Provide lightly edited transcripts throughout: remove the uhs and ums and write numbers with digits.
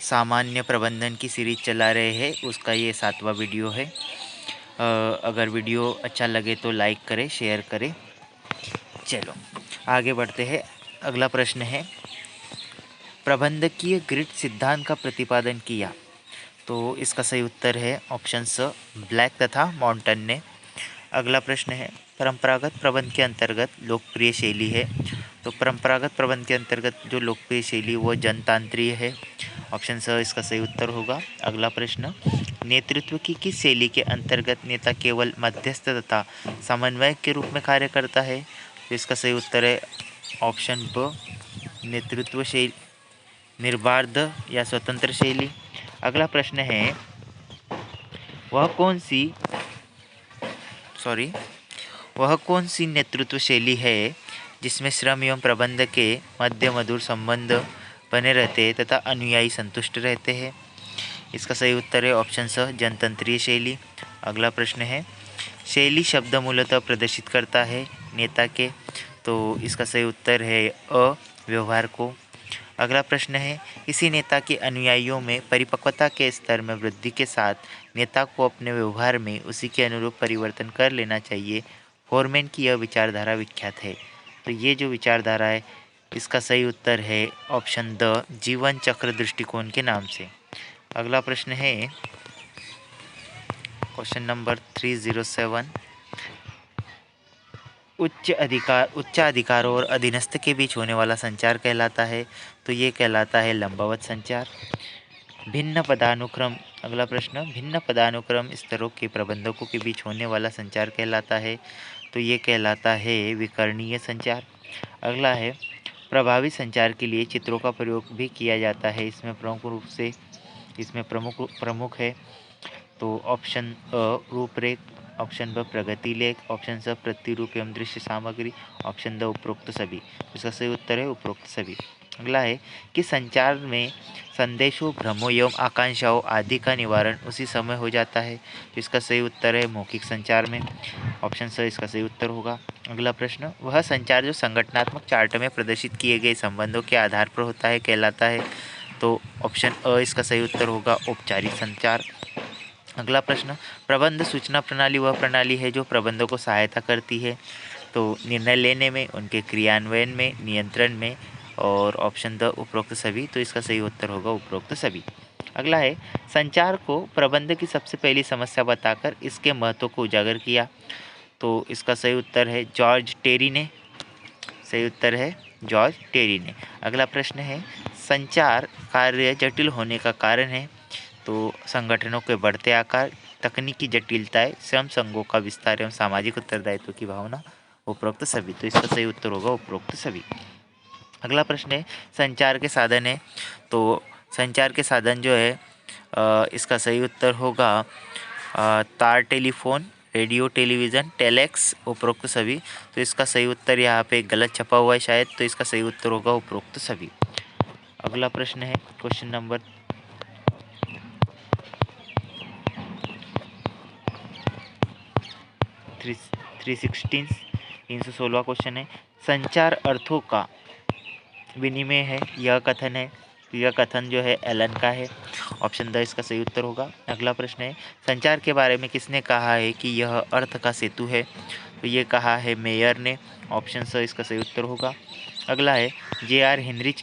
सामान्य प्रबंधन की सीरीज चला रहे हैं, उसका ये 7वां वीडियो है। अगर वीडियो अच्छा लगे तो लाइक करें, शेयर करें। चलो आगे बढ़ते हैं। अगला प्रश्न है, प्रबंधकीय ग्रिड सिद्धांत का प्रतिपादन किया। तो इसका सही उत्तर है ऑप्शन स, ब्लैक तथा मॉन्टन ने। अगला प्रश्न है, परंपरागत प्रबंध के अंतर्गत लोकप्रिय शैली है। तो परंपरागत प्रबंध के अंतर्गत जो लोकप्रिय शैली वो जनतांत्रिक है। ऑप्शन स इसका सही उत्तर होगा। अगला प्रश्न, नेतृत्व की किस शैली के अंतर्गत नेता केवल मध्यस्थ तथा समन्वयक के रूप में कार्य करता है। तो इसका सही उत्तर है ऑप्शन ब, नेतृत्व शैली, निर्बाध या स्वतंत्र शैली। अगला प्रश्न है, वह कौन सी सॉरी वह कौन सी नेतृत्व शैली है जिसमें श्रम एवं प्रबंध के मध्य मधुर संबंध बने रहते हैं तथा अनुयायी संतुष्ट रहते हैं। इसका सही उत्तर है ऑप्शन स, जनतंत्रीय शैली। अगला प्रश्न है, शैली शब्द मूलतः प्रदर्शित करता है नेता के। तो इसका सही उत्तर है अ, व्यवहार को। अगला प्रश्न है, किसी नेता के अनुयायियों में परिपक्वता के स्तर में वृद्धि के साथ नेता को अपने व्यवहार में उसी के अनुरूप परिवर्तन कर लेना चाहिए। फोरमैन की यह विचारधारा विख्यात है। तो ये जो विचारधारा है, इसका सही उत्तर है ऑप्शन द, जीवन चक्र दृष्टिकोण के नाम से। अगला प्रश्न है क्वेश्चन नंबर 307, उच्च अधिकारों और अधीनस्थ के बीच होने वाला संचार कहलाता है। तो ये कहलाता है लंबवत संचार। भिन्न पदानुक्रम, अगला प्रश्न, भिन्न पदानुक्रम स्तरों के प्रबंधकों के बीच होने वाला संचार कहलाता है। तो ये कहलाता है विकर्णीय संचार। अगला है, प्रभावी संचार के लिए चित्रों का प्रयोग भी किया जाता है। इसमें प्रमुख है। तो ऑप्शन अ, रूपरेख, ऑप्शन ब, प्रगति लेख, ऑप्शन स, प्रतिरूप एवं दृश्य सामग्री, ऑप्शन द, उपरोक्त सभी। इसका सही उत्तर है उपरोक्त सभी। अगला है कि संचार में संदेशों, भ्रमों एवं आकांक्षाओं आदि का निवारण उसी समय हो जाता है। तो इसका सही उत्तर है मौखिक संचार में। ऑप्शन स इसका सही उत्तर होगा। अगला प्रश्न, वह संचार जो संगठनात्मक चार्ट में प्रदर्शित किए गए संबंधों के आधार पर होता है कहलाता है। तो ऑप्शन अ इसका सही उत्तर होगा, औपचारिक संचार। अगला प्रश्न, प्रबंध सूचना प्रणाली वह प्रणाली है जो प्रबंधों को सहायता करती है। तो निर्णय लेने में, उनके क्रियान्वयन में, नियंत्रण में, और ऑप्शन द, उपरोक्त सभी। तो इसका सही उत्तर होगा उपरोक्त सभी। अगला है, संचार को प्रबंध की सबसे पहली समस्या बताकर इसके महत्व को उजागर किया। तो इसका सही उत्तर है जॉर्ज टेरी ने। सही उत्तर है जॉर्ज टेरी ने। अगला प्रश्न है, संचार कार्य जटिल होने का कारण है। तो संगठनों के बढ़ते आकार, तकनीकी जटिलताएं, श्रम संघों का विस्तार एवं सामाजिक उत्तरदायित्व की भावना, उपरोक्त सभी। तो इसका सही उत्तर होगा उपरोक्त सभी। अगला प्रश्न है, संचार के साधन है। तो संचार के साधन जो है इसका सही उत्तर होगा तार टेलीफोन, रेडियो, टेलीविज़न, टेलेक्स, उपरोक्त सभी। तो इसका सही उत्तर यहाँ पे गलत छपा हुआ है शायद, तो इसका सही उत्तर होगा उपरोक्त सभी। अगला प्रश्न है क्वेश्चन नंबर 316 क्वेश्चन है, संचार अर्थों का विनिमय है यह कथन है। यह कथन जो है एलन का है। ऑप्शन द इसका सही उत्तर होगा। अगला प्रश्न है, संचार के बारे में किसने कहा है कि यह अर्थ का सेतु है। तो ये कहा है मेयर ने। ऑप्शन स इसका सही उत्तर होगा। अगला है, जे आर हिनरिच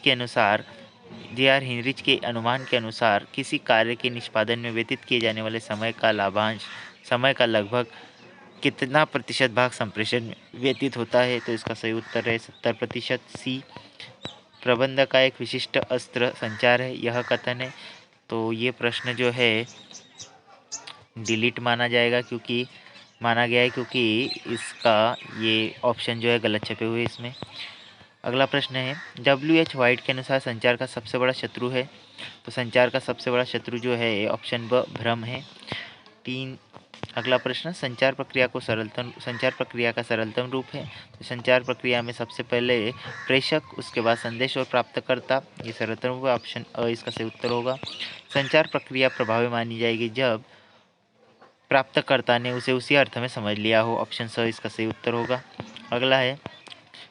के अनुमान के अनुसार किसी कार्य के निष्पादन में व्यतीत किए जाने वाले समय का लाभांश, समय का लगभग कितना प्रतिशत भाग संप्रेषण में व्यतीत होता है। तो इसका सही उत्तर है 70%, सी। प्रबंध का एक विशिष्ट अस्त्र संचार है यह कथन है। तो ये प्रश्न जो है डिलीट माना गया है क्योंकि इसका ये ऑप्शन जो है गलत छपे हुए इसमें। अगला प्रश्न है, WH वाइट के अनुसार संचार का सबसे बड़ा शत्रु है। तो संचार का सबसे बड़ा शत्रु जो है ऑप्शन ब, भ्रम है। 3। अगला प्रश्न, संचार प्रक्रिया का सरलतम रूप है। तो संचार प्रक्रिया में सबसे पहले प्रेषक, उसके बाद संदेश और प्राप्तकर्ता, ये सरलतम रूप है। ऑप्शन अ इसका सही उत्तर होगा। संचार प्रक्रिया प्रभावी मानी जाएगी जब प्राप्तकर्ता ने उसे उसी अर्थ में समझ लिया हो। ऑप्शन स इसका सही उत्तर होगा। अगला है,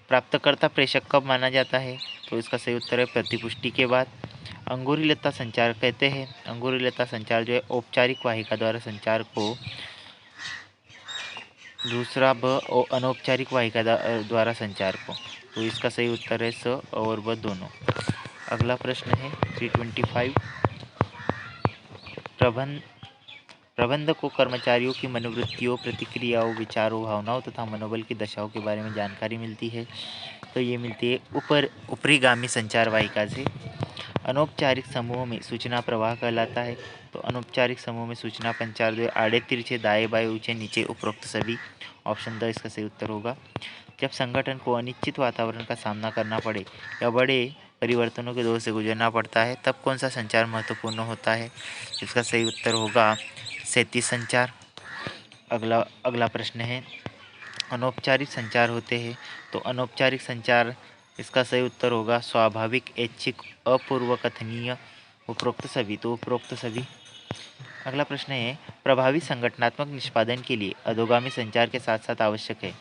प्राप्तकर्ता प्रेषक कब माना जाता है। तो इसका सही उत्तर है प्रतिपुष्टि के बाद। अंगूरी लता संचार कहते हैं। अंगूरी लता संचार जो है औपचारिक वाहिका द्वारा संचार को, दूसरा ब अनौपचारिक वाहिका द्वारा संचार को। तो इसका सही उत्तर है स और ब दोनों। अगला प्रश्न है 325। प्रबंधक को कर्मचारियों की मनोवृत्तियों, प्रतिक्रियाओं, विचारों, भावनाओं तथा मनोबल की दशाओं के बारे में जानकारी मिलती है। तो ये मिलती है ऊपरीगामी संचार वाहिका से। अनौपचारिक समूह में सूचना प्रवाह कहलाता है। तो अनौपचारिक समूह में सूचना पंचार जो आड़े तिरछे, दाएं बाएं, ऊंचे नीचे, उपरोक्त सभी। ऑप्शन द इसका सही उत्तर होगा। जब संगठन को अनिश्चित वातावरण का सामना करना पड़े या बड़े परिवर्तनों के दौर से गुजरना पड़ता है, तब कौन सा संचार महत्वपूर्ण होता है? इसका सही उत्तर होगा सेती संचार। अगला प्रश्न है, अनौपचारिक संचार होते हैं। तो अनौपचारिक संचार, इसका सही उत्तर होगा स्वाभाविक, ऐच्छिक, अपूर्व कथनीय, उपरोक्त सभी। तो उपरोक्त सभी। अगला प्रश्न है, प्रभावी संगठनात्मक निष्पादन के लिए अधोगामी संचार के साथ साथ आवश्यक है।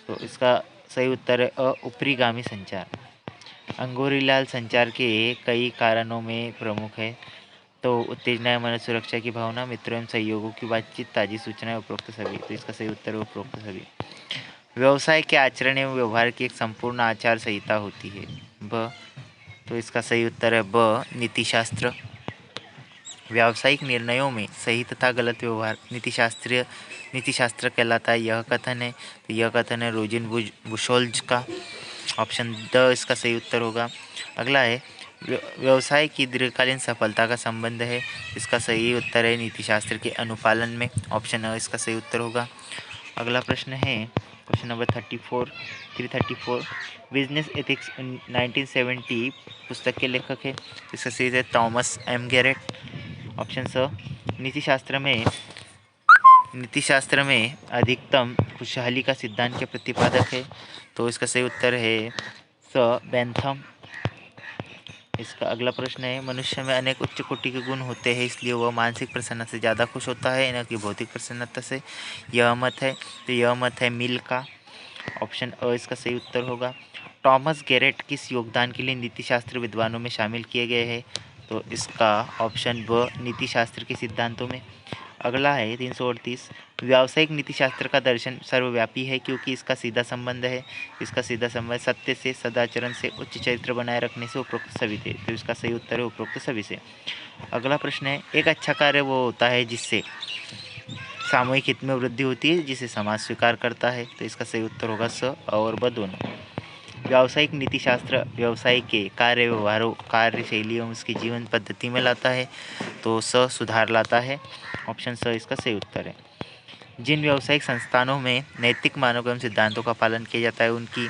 तो इसका सही उत्तर है ऊपरीगामी संचार। अंगूरीलाल संचार के कई कारणों में प्रमुख है। तो उत्तेजना या मन सुरक्षा की भावना, मित्रों एवं सहयोगों की बातचीत, ताजी सूचनाएं, उपरोक्त सभी। तो इसका सही उत्तर है उपरोक्त सभी। व्यवसाय के आचरण एवं व्यवहार की एक संपूर्ण आचार संहिता होती है। ब। तो इसका सही उत्तर है ब नीतिशास्त्र। व्यावसायिक निर्णयों में सही तथा गलत व्यवहार नीतिशास्त्र कहलाता है। यह कथन है, तो यह कथन है रोजिन बुशोल्ज का। ऑप्शन द इसका सही उत्तर होगा। अगला है, व्यवसाय की दीर्घकालीन सफलता का संबंध है। इसका सही उत्तर है नीतिशास्त्र के अनुपालन में। ऑप्शन अ इसका सही उत्तर होगा। अगला प्रश्न है क्वेश्चन नंबर 334। बिजनेस एथिक्स 1970 पुस्तक के लेखक है। इसका सही है थॉमस एम गैरेट। ऑप्शन स नीतिशास्त्र में अधिकतम खुशहाली का सिद्धांत के प्रतिपादक है। तो इसका सही उत्तर है स बेंथम। इसका अगला प्रश्न है, मनुष्य में अनेक उच्च कोटि के गुण होते हैं, इसलिए वह मानसिक प्रसन्नता से ज़्यादा खुश होता है, न कि भौतिक प्रसन्नता से। यह मत है, तो यह मत है मिल का। ऑप्शन अ इसका सही उत्तर होगा। टॉमस गैरेट किस योगदान के लिए नीतिशास्त्र विद्वानों में शामिल किए गए हैं? तो इसका ऑप्शन ब नीतिशास्त्र के सिद्धांतों में। अगला है 338। व्यावसायिक नीतिशास्त्र का दर्शन सर्वव्यापी है क्योंकि इसका सीधा संबंध है। इसका सीधा संबंध सत्य से, सदाचरण से, उच्च चरित्र बनाए रखने से, उपरोक्त सभी थे। तो इसका सही उत्तर है उपरोक्त सभी से। अगला प्रश्न है, एक अच्छा कार्य वो होता है जिससे सामूहिक हित में वृद्धि होती है, जिसे समाज स्वीकार करता है। तो इसका सही उत्तर होगा स और ब दोनों। व्यावसायिक नीतिशास्त्र व्यवसाय के कार्य व्यवहारों, कार्यशैली एवं उसकी जीवन पद्धति में लाता है। तो स सुधार लाता है। ऑप्शन स इसका सही उत्तर है। जिन व्यावसायिक संस्थानों में नैतिक मानकों एवं सिद्धांतों का पालन किया जाता है, उनकी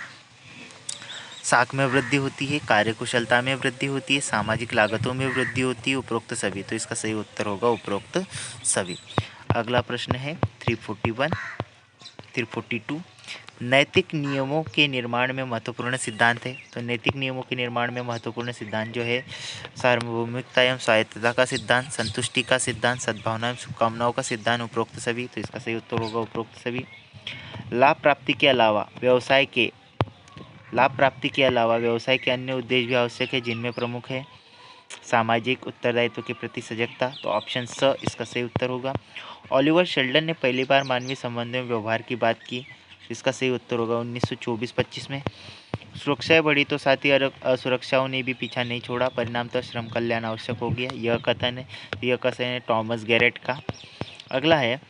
साख में वृद्धि होती है, कार्यकुशलता में वृद्धि होती है, सामाजिक लागतों में वृद्धि होती है, उपरोक्त सभी। तो इसका सही उत्तर होगा उपरोक्त सभी। अगला प्रश्न है 342। नैतिक नियमों के निर्माण में महत्वपूर्ण सिद्धांत है। तो नैतिक नियमों के निर्माण में महत्वपूर्ण सिद्धांत जो है, सार्वभौमिकता एवं स्वायत्तता का सिद्धांत, संतुष्टि का सिद्धांत, सद्भावना एवं शुभकामनाओं का सिद्धांत, उपरोक्त सभी। तो इसका सही उत्तर होगा उपरोक्त सभी। लाभ प्राप्ति के अलावा व्यवसाय के अन्य उद्देश्य भी आवश्यक है, जिनमें प्रमुख है सामाजिक उत्तरदायित्व के प्रति सजगता। तो ऑप्शन स इसका सही उत्तर होगा। ओलिवर शेल्डन ने पहली बार मानवीय संबंधों में व्यवहार की बात की। इसका सही उत्तर होगा 1924-25 में। सुरक्षाएं बढ़ी तो साथ ही असुरक्षाओं ने भी पीछा नहीं छोड़ा, परिणामतः श्रम कल्याण आवश्यक हो गया। यह कथन है टॉमस गैरेट का। अगला है,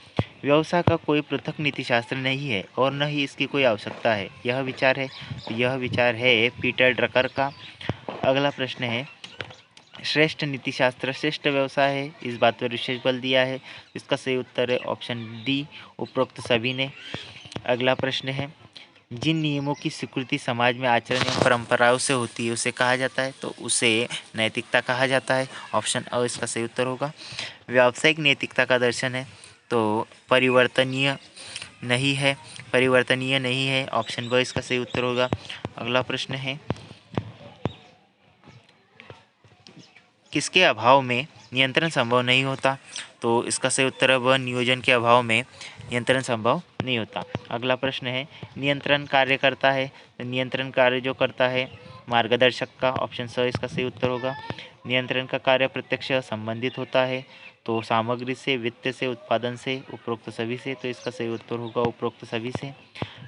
व्यवसाय का कोई पृथक नीतिशास्त्र नहीं है और न ही इसकी कोई आवश्यकता है। यह विचार है पीटर ड्रकर का। अगला प्रश्न है, श्रेष्ठ नीतिशास्त्र श्रेष्ठ व्यवसाय है, इस बात पर विशेष बल दिया है। इसका सही उत्तर है ऑप्शन डी उपरोक्त सभी ने। अगला प्रश्न है, जिन नियमों की स्वीकृति समाज में आचरण एवं परंपराओं से होती है, उसे कहा जाता है। तो उसे नैतिकता कहा जाता है। ऑप्शन अ इसका सही उत्तर होगा। व्यावसायिक नैतिकता का दर्शन है, तो परिवर्तनीय नहीं है। ऑप्शन ब इसका सही उत्तर होगा। अगला प्रश्न है, किसके अभाव में नियंत्रण संभव नहीं होता? तो इसका सही उत्तर है वह नियोजन के अभाव में नियंत्रण संभव नहीं होता। अगला प्रश्न है, नियंत्रण कार्य करता है। तो नियंत्रण कार्य जो करता है मार्गदर्शक का, ऑप्शन स इसका सही उत्तर होगा। नियंत्रण का कार्य प्रत्यक्ष संबंधित होता है, तो सामग्री से, वित्त से, उत्पादन से, उपरोक्त सभी से, तो इसका सही उत्तर होगा उपरोक्त सभी से।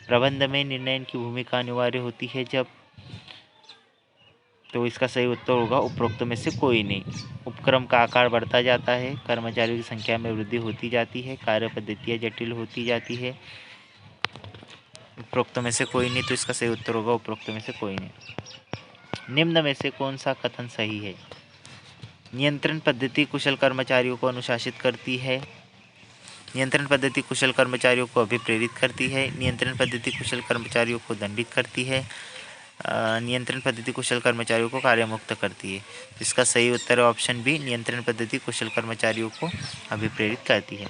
प्रबंध में निर्णय की भूमिका अनिवार्य होती है जब, तो इसका सही उत्तर होगा उपरोक्त में से कोई नहीं। उपक्रम का आकार बढ़ता जाता है, कर्मचारियों की संख्या में वृद्धि होती जाती है, कार्य पद्धतियाँ जटिल होती जाती है, उपरोक्त में से कोई नहीं, तो इसका सही उत्तर होगा उपरोक्त में से कोई नहीं। निम्न में से कौन सा कथन सही है? नियंत्रण पद्धति कुशल कर्मचारियों को अनुशासित करती है, नियंत्रण पद्धति कुशल कर्मचारियों को अभिप्रेरित करती है, नियंत्रण पद्धति कुशल कर्मचारियों को दंडित करती है, नियंत्रण पद्धति कुशल कर्मचारियों को कार्यमुक्त करती है। इसका सही उत्तर है ऑप्शन बी, नियंत्रण पद्धति कुशल कर्मचारियों को अभिप्रेरित करती है।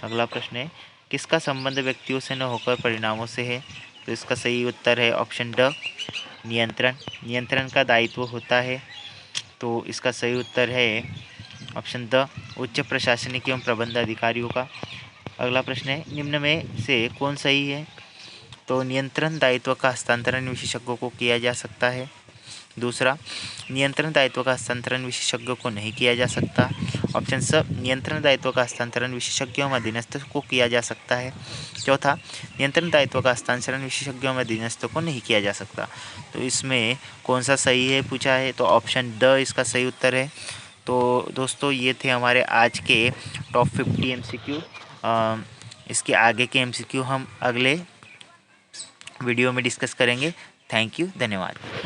अगला प्रश्न है, किसका संबंध व्यक्तियों से न होकर परिणामों से है? तो इसका सही उत्तर है ऑप्शन ड, नियंत्रण। नियंत्रण का दायित्व होता है, तो इसका सही उत्तर है ऑप्शन द, उच्च प्रशासनिक एवं प्रबंध अधिकारियों का। अगला प्रश्न है, निम्न में से कौन सही है? तो नियंत्रण दायित्व का हस्तांतरण विशेषज्ञों को किया जा सकता है। दूसरा, नियंत्रण दायित्व का हस्तांतरण विशेषज्ञों को नहीं किया जा सकता। ऑप्शन स, नियंत्रण दायित्व का हस्तांतरण विशेषज्ञों में अधीनस्थ को किया जा सकता है। चौथा, नियंत्रण दायित्व का हस्तांतरण विशेषज्ञों में अधीनस्थ को नहीं किया जा सकता। तो इसमें कौन सा सही है पूछा है, तो ऑप्शन ड इसका सही उत्तर है। तो दोस्तों ये थे हमारे आज के टॉप 50 MCQ। इसके आगे के MCQ हम अगले वीडियो में डिस्कस करेंगे। थैंक यू, धन्यवाद।